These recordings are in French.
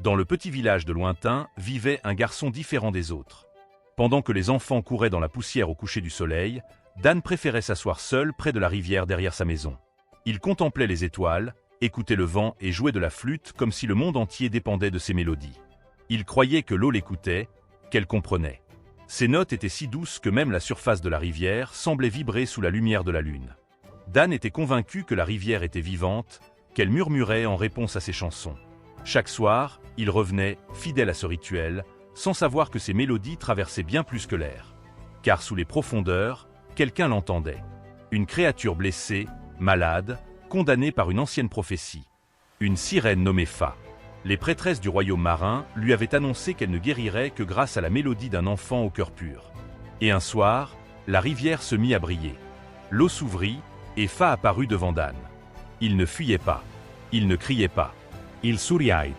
Dans le petit village de lointain vivait un garçon différent des autres. Pendant que les enfants couraient dans la poussière au coucher du soleil, Dan préférait s'asseoir seul près de la rivière derrière sa maison. Il contemplait les étoiles, écoutait le vent et jouait de la flûte comme si le monde entier dépendait de ses mélodies. Il croyait que l'eau l'écoutait, qu'elle comprenait. Ses notes étaient si douces que même la surface de la rivière semblait vibrer sous la lumière de la lune. Dan était convaincu que la rivière était vivante, qu'elle murmurait en réponse à ses chansons. Chaque soir, il revenait, fidèle à ce rituel, sans savoir que ses mélodies traversaient bien plus que l'air. Car sous les profondeurs, quelqu'un l'entendait. Une créature blessée, malade, condamnée par une ancienne prophétie. Une sirène nommée Fa. Les prêtresses du royaume marin lui avaient annoncé qu'elle ne guérirait que grâce à la mélodie d'un enfant au cœur pur. Et un soir, la rivière se mit à briller. L'eau s'ouvrit, et Fa apparut devant Dan. Il ne fuyait pas. Il ne criait pas. Il souriait.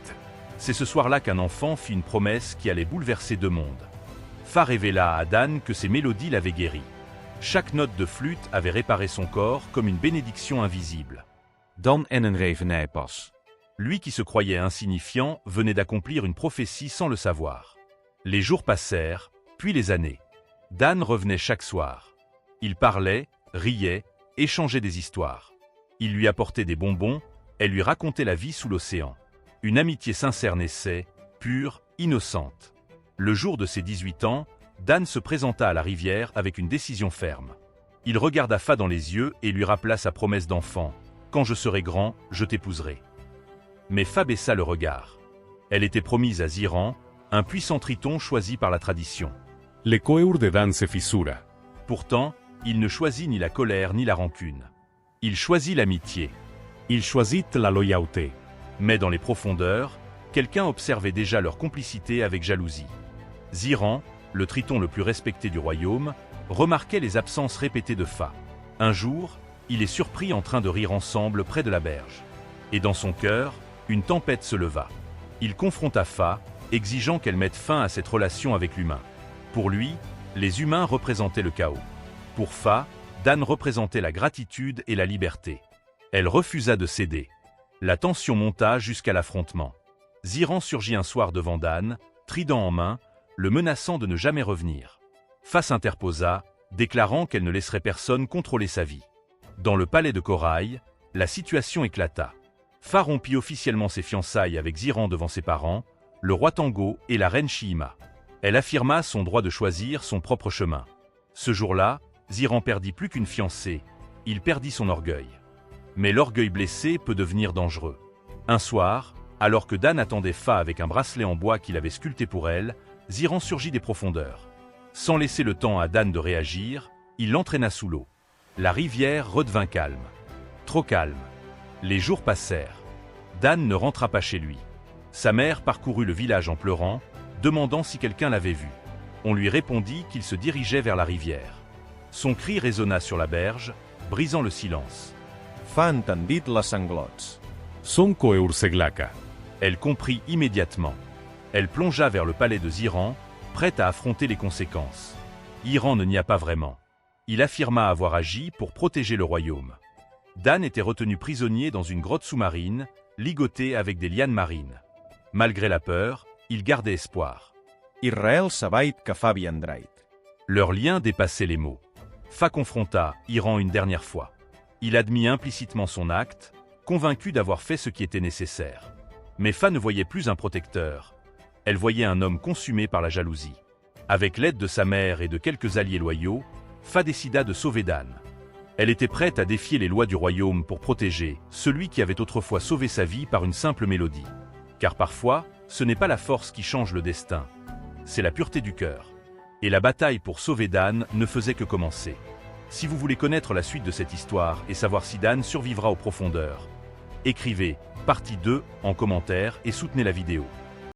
C'est ce soir-là qu'un enfant fit une promesse qui allait bouleverser deux mondes. Fa révéla à Dan que ses mélodies l'avaient guéri. Chaque note de flûte avait réparé son corps comme une bénédiction invisible. Dan en een revenijpas. Lui qui se croyait insignifiant venait d'accomplir une prophétie sans le savoir. Les jours passèrent, puis les années. Dan revenait chaque soir. Il parlait, riait, échangeait des histoires. Il lui apportait des bonbons, elle lui racontait la vie sous l'océan. Une amitié sincère naissait, pure, innocente. Le jour de ses 18 ans, Dan se présenta à la rivière avec une décision ferme. Il regarda Fa dans les yeux et lui rappela sa promesse d'enfant. « Quand je serai grand, je t'épouserai. » Mais Fa baissa le regard. Elle était promise à Ziran, un puissant triton choisi par la tradition. Le cœur de Dan se fissura. Pourtant, il ne choisit ni la colère ni la rancune. Il choisit l'amitié. Il choisit la loyauté. Mais dans les profondeurs, quelqu'un observait déjà leur complicité avec jalousie. Ziran, le triton le plus respecté du royaume, remarquait les absences répétées de Fa. Un jour, il est surpris en train de rire ensemble près de la berge. Et dans son cœur, une tempête se leva. Il confronta Fa, exigeant qu'elle mette fin à cette relation avec l'humain. Pour lui, les humains représentaient le chaos. Pour Fa, Dan représentait la gratitude et la liberté. Elle refusa de céder. La tension monta jusqu'à l'affrontement. Ziran surgit un soir devant Dan, trident en main, le menaçant de ne jamais revenir. Fa s'interposa, déclarant qu'elle ne laisserait personne contrôler sa vie. Dans le palais de corail, la situation éclata. Fa rompit officiellement ses fiançailles avec Ziran devant ses parents, le roi Tango et la reine Shihima. Elle affirma son droit de choisir son propre chemin. Ce jour-là, Ziran perdit plus qu'une fiancée, il perdit son orgueil. Mais l'orgueil blessé peut devenir dangereux. Un soir, alors que Dan attendait Fa avec un bracelet en bois qu'il avait sculpté pour elle, Ziran surgit des profondeurs. Sans laisser le temps à Dan de réagir, il l'entraîna sous l'eau. La rivière redevint calme. Trop calme. Les jours passèrent. Dan ne rentra pas chez lui. Sa mère parcourut le village en pleurant, demandant si quelqu'un l'avait vu. On lui répondit qu'il se dirigeait vers la rivière. Son cri résonna sur la berge, brisant le silence. Fa entendit les sanglots. Son cœur se glaça. Elle comprit immédiatement. Elle plongea vers le palais de Ziran, prête à affronter les conséquences. Iran ne nia pas vraiment. Il affirma avoir agi pour protéger le royaume. Dan était retenu prisonnier dans une grotte sous-marine, ligoté avec des lianes marines. Malgré la peur, il gardait espoir. Israël sabait que Fa viendrait. Leur lien dépassait les mots. Fa confronta Iran une dernière fois. Il admit implicitement son acte, convaincu d'avoir fait ce qui était nécessaire. Mais Fa ne voyait plus un protecteur. Elle voyait un homme consumé par la jalousie. Avec l'aide de sa mère et de quelques alliés loyaux, Fa décida de sauver Dan. Elle était prête à défier les lois du royaume pour protéger celui qui avait autrefois sauvé sa vie par une simple mélodie. Car parfois, ce n'est pas la force qui change le destin, c'est la pureté du cœur. Et la bataille pour sauver Dan ne faisait que commencer. Si vous voulez connaître la suite de cette histoire et savoir si Dan survivra aux profondeurs, écrivez « Partie 2 » en commentaire et soutenez la vidéo.